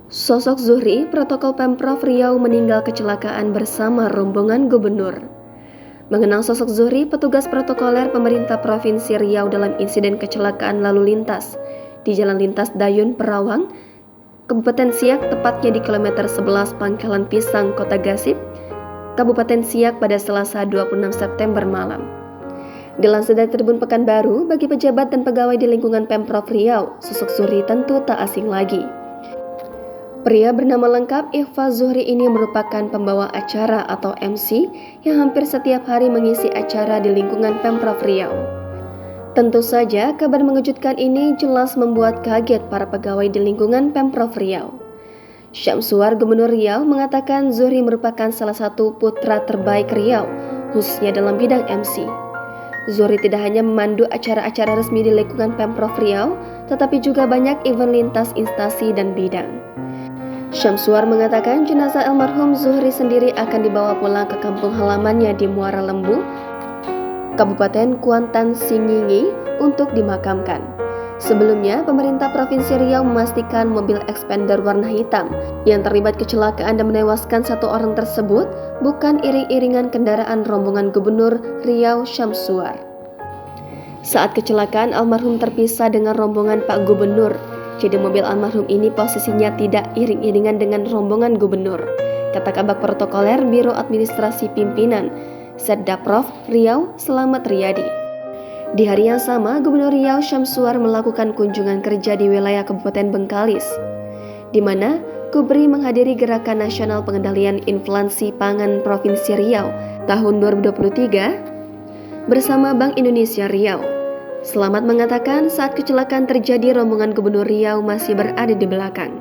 Sosok Zuhri, protokol Pemprov Riau meninggal kecelakaan bersama rombongan gubernur. Mengenang sosok Zuhri, petugas protokoler pemerintah Provinsi Riau dalam insiden kecelakaan lalu lintas di Jalan Lintas Dayun Perawang, Kabupaten Siak, tepatnya di kilometer 11 Pangkalan Pisang, Kota Gasip, Kabupaten Siak pada Selasa 26 September malam. Dilansir dari Tribun Pekanbaru, bagi pejabat dan pegawai di lingkungan Pemprov Riau, sosok Zuhri tentu tak asing lagi. Pria bernama lengkap Ihfa Zuhri ini merupakan pembawa acara atau MC yang hampir setiap hari mengisi acara di lingkungan Pemprov Riau. Tentu saja kabar mengejutkan ini jelas membuat kaget para pegawai di lingkungan Pemprov Riau. Syamsuar, Gubernur Riau, mengatakan Zuhri merupakan salah satu putra terbaik Riau, khususnya dalam bidang MC. Zuhri tidak hanya memandu acara-acara resmi di lingkungan Pemprov Riau, tetapi juga banyak event lintas instansi dan bidang. Syamsuar mengatakan jenazah almarhum Zuhri sendiri akan dibawa pulang ke kampung halamannya di Muara Lembu, Kabupaten Kuantan Singingi untuk dimakamkan. Sebelumnya, pemerintah Provinsi Riau memastikan mobil expander warna hitam yang terlibat kecelakaan dan menewaskan satu orang tersebut bukan iring-iringan kendaraan rombongan Gubernur Riau Syamsuar. Saat kecelakaan, almarhum terpisah dengan rombongan Pak Gubernur. Jadi mobil almarhum ini posisinya tidak iring-iringan dengan rombongan gubernur, kata Kabag Protokoler Biro Administrasi Pimpinan Setdaprov Riau, Selamat Riyadi. Di hari yang sama, Gubernur Riau Syamsuar melakukan kunjungan kerja di wilayah Kabupaten Bengkalis, di mana Kubri menghadiri Gerakan Nasional Pengendalian Inflasi Pangan Provinsi Riau tahun 2023 bersama Bank Indonesia Riau. Selamat mengatakan saat kecelakaan terjadi rombongan Gubernur Riau masih berada di belakang.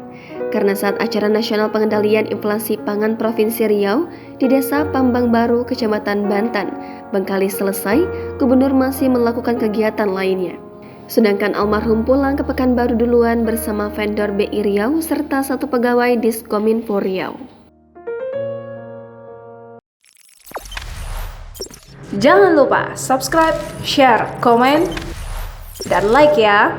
Karena saat acara Nasional Pengendalian Inflasi Pangan Provinsi Riau di Desa Pambang Baru, Kecamatan Bantan, Bengkalis selesai, Gubernur masih melakukan kegiatan lainnya. Sedangkan almarhum pulang ke Pekanbaru duluan bersama vendor BI Riau serta satu pegawai Diskominfo Riau. Jangan lupa subscribe, share, komen, dan like ya.